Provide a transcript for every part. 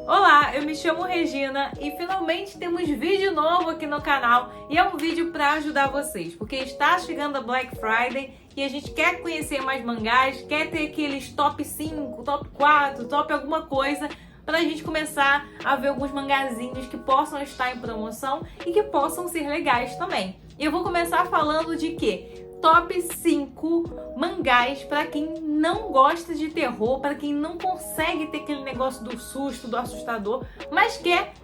Olá, eu me chamo Regina e finalmente temos vídeo novo aqui no canal e é um vídeo para ajudar vocês, porque está chegando a Black Friday e a gente quer conhecer mais mangás, quer ter aqueles top 5, top 4, top alguma coisa para a gente começar a ver alguns mangazinhos que possam estar em promoção e que possam ser legais também. E eu vou começar falando de quê? Top 5 mangás para quem não gosta de terror, para quem não consegue ter aquele negócio do susto, do assustador, mas quer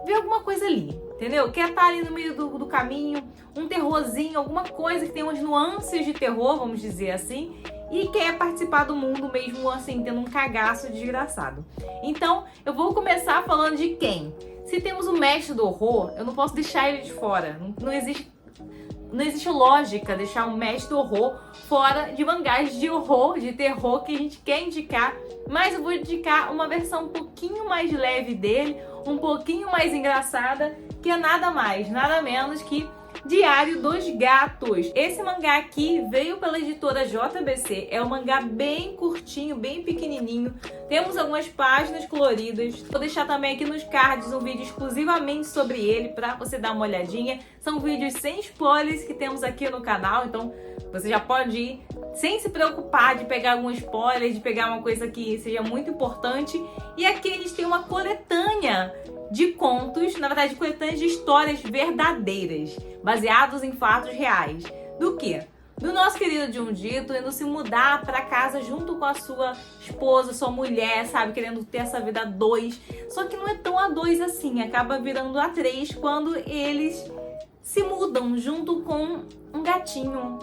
ver alguma coisa ali, entendeu? Quer estar ali no meio do caminho, um terrorzinho, alguma coisa que tem umas nuances de terror, vamos dizer assim, e quer participar do mundo mesmo assim, tendo um cagaço desgraçado. Então, eu vou começar falando de quem? Se temos o mestre do horror, eu não posso deixar ele de fora. Não existe lógica deixar um mestre do horror fora de mangás de horror, de terror que a gente quer indicar, mas eu vou indicar uma versão um pouquinho mais leve dele, um pouquinho mais engraçada, que é nada mais, nada menos que Diário dos Gatos. Esse mangá aqui veio pela editora JBC, é um mangá bem curtinho, bem pequenininho, temos algumas páginas coloridas. Vou deixar também aqui nos cards um vídeo exclusivamente sobre ele para você dar uma olhadinha. São vídeos sem spoilers que temos aqui no canal, então você já pode ir sem se preocupar de pegar algum spoiler, de pegar uma coisa que seja muito importante. E aqui a gente tem uma coletânea de contos, na verdade, coletâneas de histórias verdadeiras, baseados em fatos reais. Do quê? Do nosso querido Jundito indo se mudar para casa junto com a sua esposa, sua mulher, sabe? Querendo ter essa vida a dois. Só que não é tão a dois assim, acaba virando a três quando eles se mudam junto com um gatinho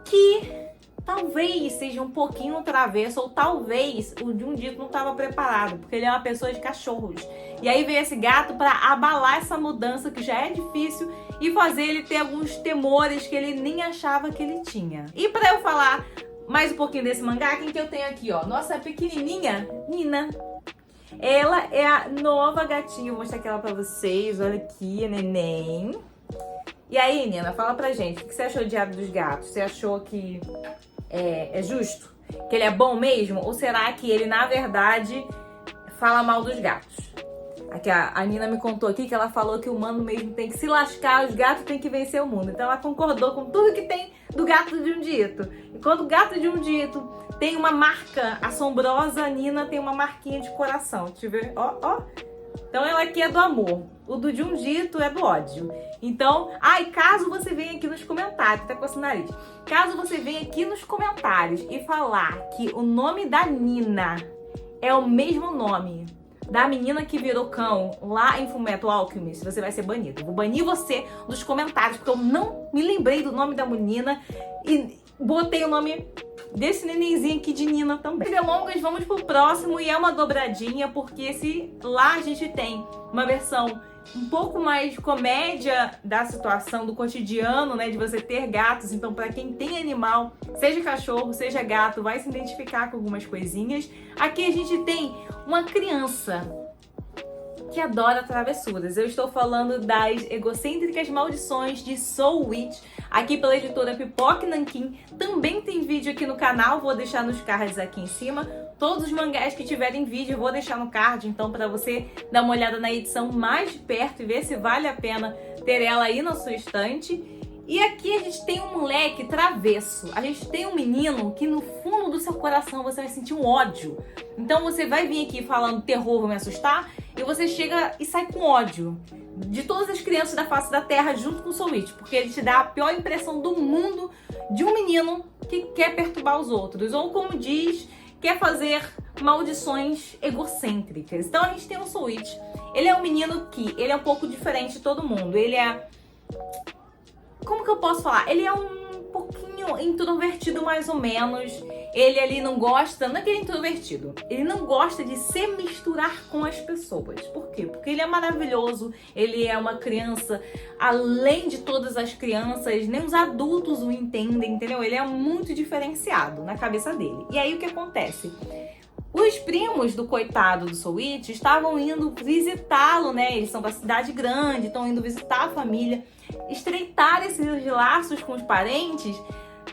que talvez seja um pouquinho travesso, ou talvez o Jundito não estava preparado, porque ele é uma pessoa de cachorros. E aí veio esse gato para abalar essa mudança que já é difícil e fazer ele ter alguns temores que ele nem achava que ele tinha. E para eu falar mais um pouquinho desse mangá, quem que eu tenho aqui, ó? Nossa pequenininha Nina. Ela é a nova gatinha, vou mostrar aqui ela pra vocês. Olha aqui, a neném. E aí, Nina, fala pra gente, o que você achou de Diário dos Gatos? Você achou que é justo? Que ele é bom mesmo? Ou será que ele, na verdade, fala mal dos gatos? Aqui a Nina me contou aqui que ela falou que o humano mesmo tem que se lascar, os gatos têm que vencer o mundo. Então ela concordou com tudo que tem do gato de Jundito. E quando o gato de Jundito tem uma marca assombrosa, a Nina tem uma marquinha de coração. Deixa eu ver, ó, ó. Então ela aqui é do amor, o do Jundito é do ódio. Então, e caso você venha aqui nos comentários, tá com esse nariz, caso você venha aqui nos comentários e falar que o nome da Nina é o mesmo nome da menina que virou cão lá em Fullmetal Alchemist, você vai ser banido. Eu vou banir você dos comentários, porque eu não me lembrei do nome da menina e botei o nome desse nenenzinho aqui de Nina também. Sem delongas, vamos pro próximo, e é uma dobradinha, porque se lá a gente tem uma versão um pouco mais comédia da situação, do cotidiano, né, de você ter gatos. Então, para quem tem animal, seja cachorro, seja gato, vai se identificar com algumas coisinhas. Aqui a gente tem uma criança que adora travessuras. Eu estou falando das Egocêntricas Maldições de Soul Witch, aqui pela editora Pipoca Nanquim. Também tem vídeo aqui no canal, vou deixar nos cards aqui em cima. Todos os mangás que tiverem vídeo eu vou deixar no card, então para você dar uma olhada na edição mais de perto e ver se vale a pena ter ela aí na sua estante. E aqui a gente tem um moleque travesso, a gente tem um menino que no fundo do seu coração você vai sentir um ódio. Então você vai vir aqui falando terror, vou me assustar, e você chega e sai com ódio de todas as crianças da face da terra junto com o Soul Witch, porque ele te dá a pior impressão do mundo de um menino que quer perturbar os outros, ou como diz, quer fazer maldições egocêntricas. Então a gente tem o Soul Witch. Ele é um menino que ele é um pouco diferente de todo mundo. Ele é... como que eu posso falar? Ele é um pouquinho introvertido mais ou menos. Ele ali não gosta, não é que ele é introvertido, ele não gosta de se misturar com as pessoas. Por quê? Porque ele é maravilhoso, ele é uma criança além de todas as crianças, nem os adultos o entendem, entendeu? Ele é muito diferenciado na cabeça dele. E aí o que acontece? Os primos do coitado do Soul Witch estavam indo visitá-lo, né? Eles são da cidade grande, estão indo visitar a família, estreitar esses laços com os parentes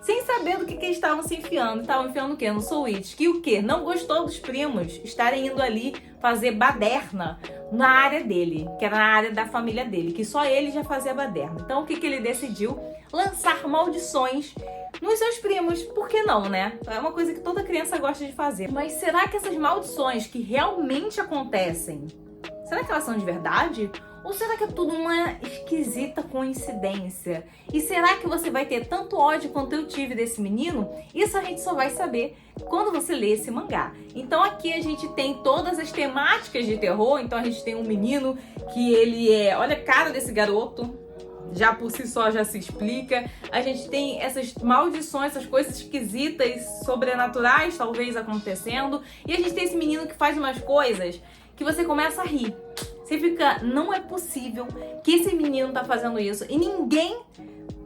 sem saber do que eles estavam se enfiando. Estavam enfiando o quê? No Soul It. Que o quê? Não gostou dos primos estarem indo ali fazer baderna na área dele, que era na área da família dele, que só ele já fazia baderna. Então o que ele decidiu? Lançar maldições nos seus primos. Por que não, né? É uma coisa que toda criança gosta de fazer. Mas será que essas maldições que realmente acontecem, será que elas são de verdade? Ou será que é tudo uma esquisita coincidência? E será que você vai ter tanto ódio quanto eu tive desse menino? Isso a gente só vai saber quando você ler esse mangá. Então aqui a gente tem todas as temáticas de terror. Então a gente tem um menino que ele é... Olha a cara desse garoto. Já por si só já se explica. A gente tem essas maldições, essas coisas esquisitas, sobrenaturais talvez acontecendo. E a gente tem esse menino que faz umas coisas que você começa a rir. Você fica, não é possível que esse menino tá fazendo isso e ninguém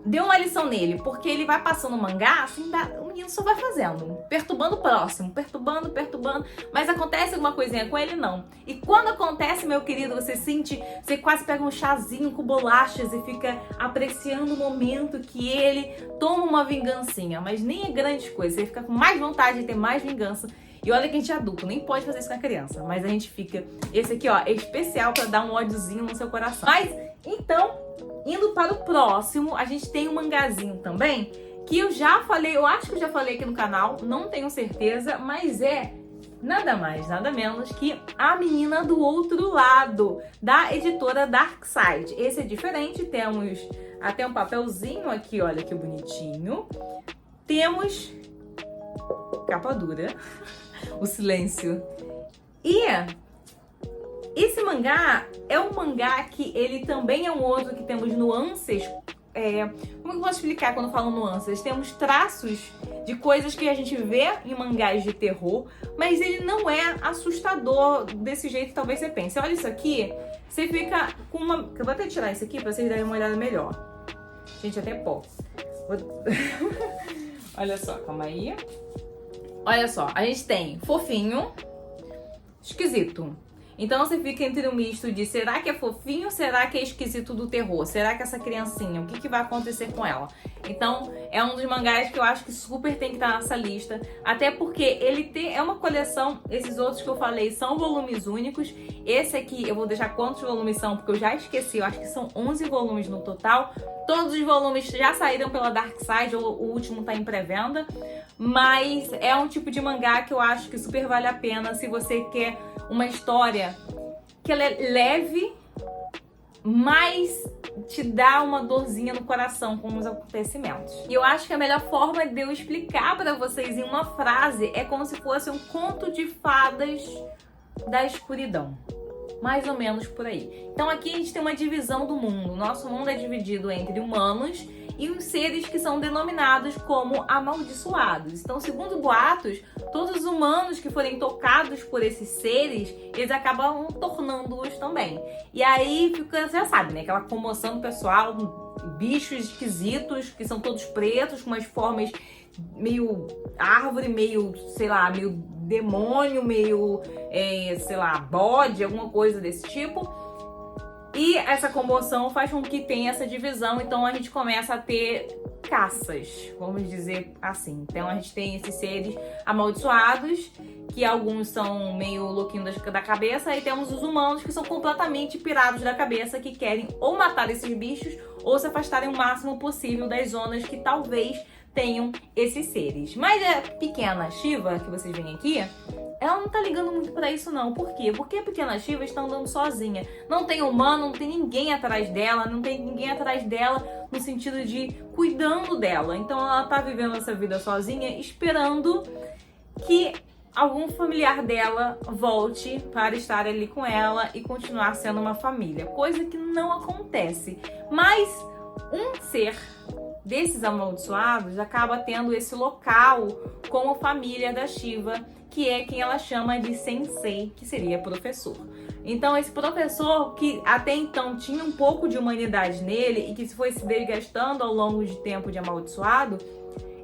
deu uma lição nele, porque ele vai passando o mangá, assim, o menino só vai fazendo, perturbando o próximo, perturbando, mas acontece alguma coisinha com ele? Não. E quando acontece, meu querido, você quase pega um chazinho com bolachas e fica apreciando o momento que ele toma uma vingancinha, mas nem é grande coisa, você fica com mais vontade de ter mais vingança. E olha que a gente é adulto, nem pode fazer isso com a criança, mas a gente fica... Esse aqui, ó, é especial pra dar um ódiozinho no seu coração. Mas, então, indo para o próximo, a gente tem um mangazinho também, que eu já falei, eu acho que eu já falei aqui no canal, não tenho certeza, mas é nada mais, nada menos que A Menina do Outro Lado, da editora Darkside. Esse é diferente, temos até um papelzinho aqui, olha que bonitinho. Temos capa dura. O silêncio. E esse mangá é um mangá que ele também é um outro que temos nuances. Como eu posso explicar quando eu falo nuances? Temos traços de coisas que a gente vê em mangás de terror, mas ele não é assustador desse jeito que talvez você pense. Olha isso aqui, você fica com uma... Eu vou até tirar isso aqui pra vocês darem uma olhada melhor. Gente, até pó. Olha só, calma aí. Olha só, a gente tem fofinho, esquisito. Então você fica entre um misto de será que é fofinho, será que é esquisito do terror? Será que essa criancinha, o que vai acontecer com ela? Então é um dos mangás que eu acho que super tem que estar nessa lista. Até porque ele é uma coleção, esses outros que eu falei são volumes únicos. Esse aqui eu vou deixar quantos volumes são, porque eu já esqueci, eu acho que são 11 volumes no total. Todos os volumes já saíram pela Darkside, o último tá em pré-venda. Mas é um tipo de mangá que eu acho que super vale a pena se você quer uma história que ela é leve, mas te dá uma dorzinha no coração com os acontecimentos. E eu acho que a melhor forma de eu explicar pra vocês em uma frase é como se fosse um conto de fadas da escuridão. Mais ou menos por aí. Então aqui a gente tem uma divisão do mundo. Nosso mundo é dividido entre humanos e os seres que são denominados como amaldiçoados. Então, segundo boatos, todos os humanos que forem tocados por esses seres, eles acabam tornando-os também. E aí fica, você já sabe, né? Aquela comoção do pessoal, bichos esquisitos, que são todos pretos, com umas formas meio árvore, meio, sei lá, meio demônio, meio, sei lá, bode, alguma coisa desse tipo. E essa comoção faz com que tenha essa divisão, então a gente começa a ter caças, vamos dizer assim. Então a gente tem esses seres amaldiçoados, que alguns são meio louquinhos da cabeça, e temos os humanos que são completamente pirados da cabeça, que querem ou matar esses bichos, ou se afastarem o máximo possível das zonas que talvez tenham esses seres. Mas a pequena Shiva, que vocês veem aqui, ela não tá ligando muito pra isso não. Por quê? Porque a pequena Shiva está andando sozinha. Não tem humano, não tem ninguém atrás dela, não tem ninguém atrás dela no sentido de cuidando dela. Então ela tá vivendo essa vida sozinha, esperando que algum familiar dela volte para estar ali com ela e continuar sendo uma família. Coisa que não acontece. Mas um ser desses amaldiçoados acaba tendo esse local como família da Shiva, que é quem ela chama de sensei, que seria professor. Então esse professor, que até então tinha um pouco de humanidade nele e que foi se desgastando ao longo de tempo de amaldiçoado,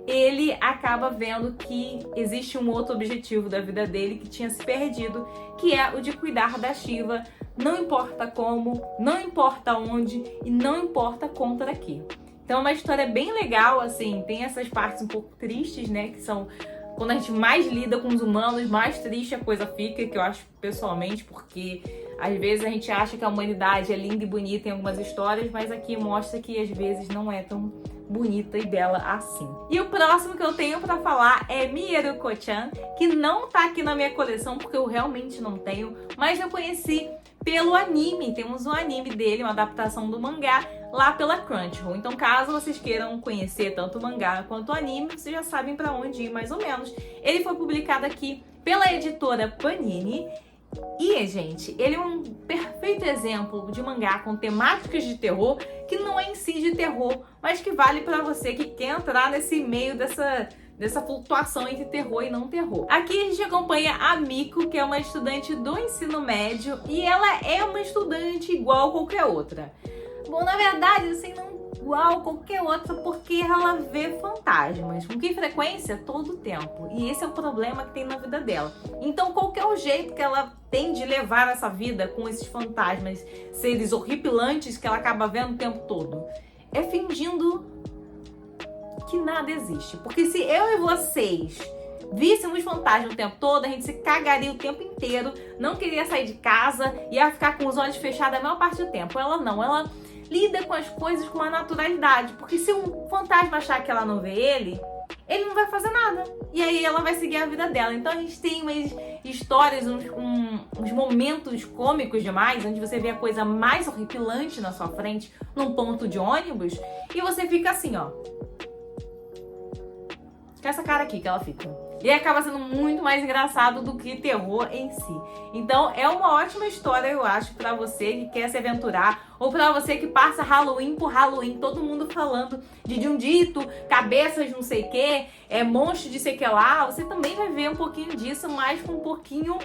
ele acaba vendo que existe um outro objetivo da vida dele que tinha se perdido, que é o de cuidar da Shiva, não importa como, não importa onde e não importa contra quê. Então é uma história bem legal, assim, tem essas partes um pouco tristes, né, que são quando a gente mais lida com os humanos, mais triste a coisa fica, que eu acho pessoalmente, porque às vezes a gente acha que a humanidade é linda e bonita em algumas histórias, mas aqui mostra que às vezes não é tão bonita e bela assim. E o próximo que eu tenho pra falar é Mieruko-chan, que não tá aqui na minha coleção porque eu realmente não tenho, mas eu conheci pelo anime. Temos um anime dele, uma adaptação do mangá, lá pela Crunchyroll. Então, caso vocês queiram conhecer tanto o mangá quanto o anime, vocês já sabem pra onde ir mais ou menos. Ele foi publicado aqui pela editora Panini. E, gente, ele é um perfeito exemplo de mangá com temáticas de terror, que não é em si de terror, mas que vale pra você que quer entrar nesse meio dessa flutuação entre terror e não terror. Aqui a gente acompanha a Miko, que é uma estudante do ensino médio, e ela é uma estudante igual a qualquer outra. Bom, na verdade, assim, não igual a qualquer outra, porque ela vê fantasmas. Com que frequência? Todo o tempo. E esse é o problema que tem na vida dela. Então, qual que é o jeito que ela tem de levar essa vida com esses fantasmas, seres horripilantes que ela acaba vendo o tempo todo? É fingindo que nada existe. Porque se eu e vocês víssemos fantasmas o tempo todo, a gente se cagaria o tempo inteiro, não queria sair de casa, ia ficar com os olhos fechados a maior parte do tempo. Ela não, ela lida com as coisas com uma naturalidade, porque se um fantasma achar que ela não vê ele não vai fazer nada. E aí ela vai seguir a vida dela. Então a gente tem umas histórias, uns momentos cômicos demais, onde você vê a coisa mais horripilante na sua frente, num ponto de ônibus, e você fica assim, ó. Com essa cara aqui que ela fica. E acaba sendo muito mais engraçado do que terror em si. Então é uma ótima história, eu acho, pra você que quer se aventurar, ou pra você que passa Halloween por Halloween, todo mundo falando de Jundito, cabeças não sei o que, monstro de sei que lá. Você também vai ver um pouquinho disso, mas com um pouquinho,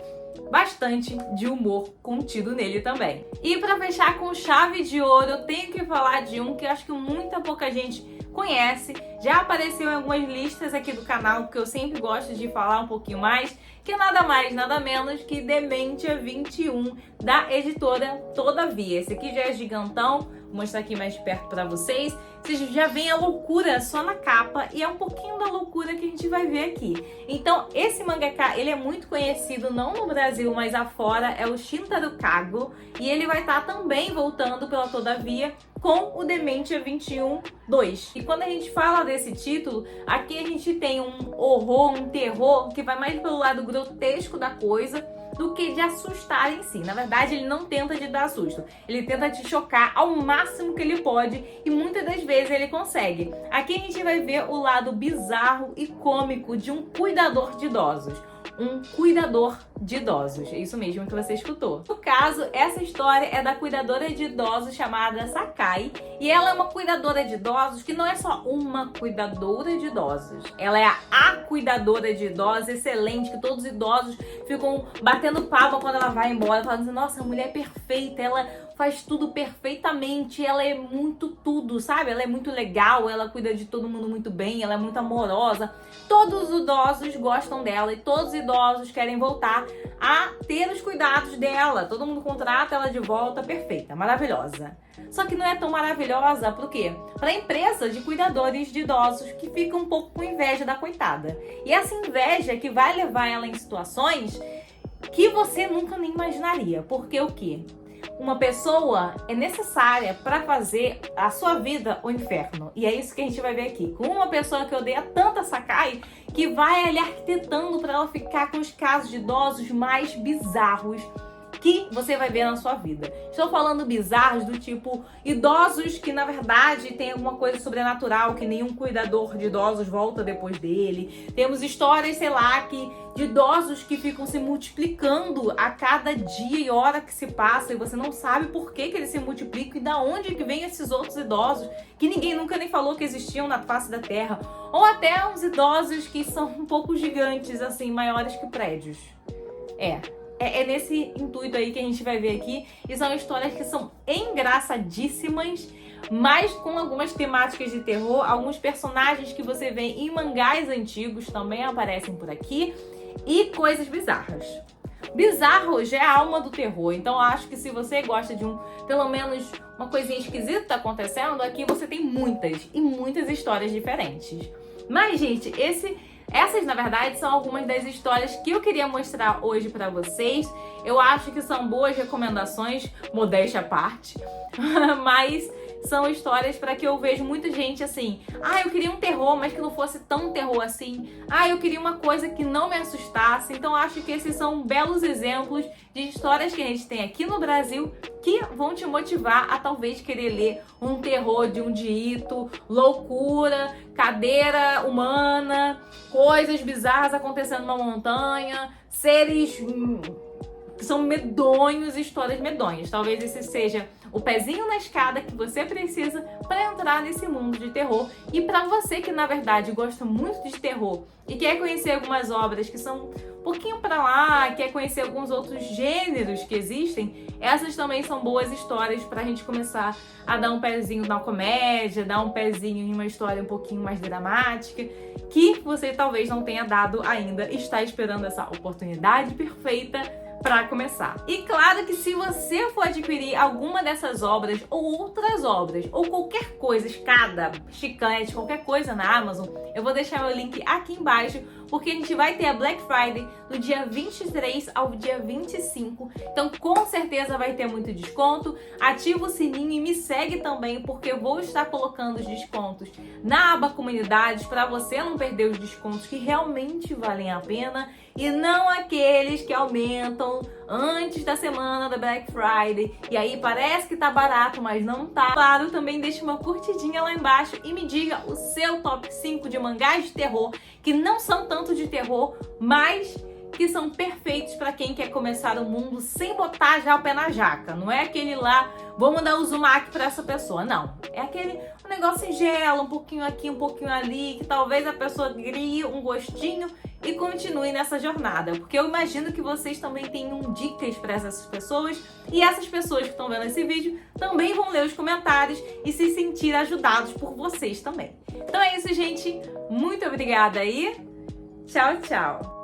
bastante de humor contido nele também. E pra fechar com chave de ouro, eu tenho que falar de um que eu acho que muita pouca gente conhece, já apareceu em algumas listas aqui do canal, que eu sempre gosto de falar um pouquinho mais, que é nada mais, nada menos que Dementia 21, da editora Todavia. Esse aqui já é gigantão, vou mostrar aqui mais de perto pra vocês. Vocês já veem a loucura só na capa, e é um pouquinho da loucura que a gente vai ver aqui. Então, esse mangaka, ele é muito conhecido, não no Brasil, mas afora, é o Shintaro Kago, e ele vai estar também voltando pela Todavia com o Dementia 21 2. E quando a gente fala desse título, aqui a gente tem um horror, um terror, que vai mais pelo lado grotesco da coisa, do que de assustar em si. Na verdade, ele não tenta te dar susto. Ele tenta te chocar ao máximo que ele pode, e muitas das vezes ele consegue. Aqui a gente vai ver o lado bizarro e cômico de um cuidador de idosos. Um cuidador de idosos. É isso mesmo que você escutou. No caso, essa história é da cuidadora de idosos chamada Sakai. E ela é uma cuidadora de idosos que não é só uma cuidadora de idosos. Ela é a cuidadora de idosos excelente, que todos os idosos ficam batendo palma quando ela vai embora, falando assim, nossa, a mulher é perfeita, ela faz tudo perfeitamente, ela é muito tudo, sabe? Ela é muito legal, ela cuida de todo mundo muito bem, ela é muito amorosa. Todos os idosos gostam dela e todos os idosos querem voltar a ter os cuidados dela. Todo mundo contrata ela de volta, perfeita, maravilhosa. Só que não é tão maravilhosa, por quê? Para a empresa de cuidadores de idosos, que fica um pouco com inveja da coitada. E essa inveja que vai levar ela em situações que você nunca nem imaginaria. Porque o quê? Uma pessoa é necessária para fazer a sua vida o inferno. E é isso que a gente vai ver aqui. Com uma pessoa que odeia tanto a Sakai, que vai ali arquitetando para ela ficar com os casos de idosos mais bizarros que você vai ver na sua vida. Estou falando bizarros do tipo idosos que na verdade tem alguma coisa sobrenatural, que nenhum cuidador de idosos volta depois dele. Temos histórias, sei lá, de idosos que ficam se multiplicando a cada dia e hora que se passa, e você não sabe por que eles se multiplicam e da onde que vem esses outros idosos que ninguém nunca nem falou que existiam na face da Terra. Ou até uns idosos que são um pouco gigantes, assim, maiores que prédios. É nesse intuito aí que a gente vai ver aqui. E são histórias que são engraçadíssimas, mas com algumas temáticas de terror. Alguns personagens que você vê em mangás antigos também aparecem por aqui. E coisas bizarras. bizarro já é a alma do terror. Então eu acho que se você gosta de pelo menos uma coisinha esquisita acontecendo, aqui você tem muitas e muitas histórias diferentes. Mas, gente, essas, na verdade, são algumas das histórias que eu queria mostrar hoje pra vocês. Eu acho que são boas recomendações, modéstia à parte, mas são histórias para que eu vejo muita gente assim, eu queria um terror, mas que não fosse tão terror assim. Eu queria uma coisa que não me assustasse. Então acho que esses são belos exemplos de histórias que a gente tem aqui no Brasil que vão te motivar a talvez querer ler um terror de um dito, loucura, cadeira humana, coisas bizarras acontecendo numa montanha, seres que são medonhos, histórias medonhas. Talvez esse seja o pezinho na escada que você precisa para entrar nesse mundo de terror. E para você que, na verdade, gosta muito de terror e quer conhecer algumas obras que são um pouquinho para lá, quer conhecer alguns outros gêneros que existem, essas também são boas histórias para a gente começar a dar um pezinho na comédia, dar um pezinho em uma história um pouquinho mais dramática, que você talvez não tenha dado ainda, está esperando essa oportunidade perfeita para começar. E claro que se você for adquirir alguma dessas obras ou outras obras ou qualquer coisa, escada, chiclete, qualquer coisa na Amazon, eu vou deixar meu link aqui embaixo, porque a gente vai ter a Black Friday do dia 23 ao dia 25, então com certeza vai ter muito desconto. Ativa o sininho e me segue também, porque eu vou estar colocando os descontos na aba comunidades para você não perder os descontos que realmente valem a pena e não aqueles que aumentam antes da semana da Black Friday e aí parece que tá barato, mas não tá. Claro, também deixa uma curtidinha lá embaixo e me diga o seu top 5 de mangás de terror que não são tanto de terror, mas que são perfeitos para quem quer começar o mundo sem botar já o pé na jaca. Não é aquele lá, vou mandar o Uzumaki para essa pessoa. Não, é aquele um negócio singelo, um pouquinho aqui, um pouquinho ali, que talvez a pessoa crie um gostinho e continue nessa jornada. Porque eu imagino que vocês também tenham dicas para essas pessoas e essas pessoas que estão vendo esse vídeo também vão ler os comentários e se sentir ajudados por vocês também. Então é isso, gente. Muito obrigada aí. Tchau, tchau.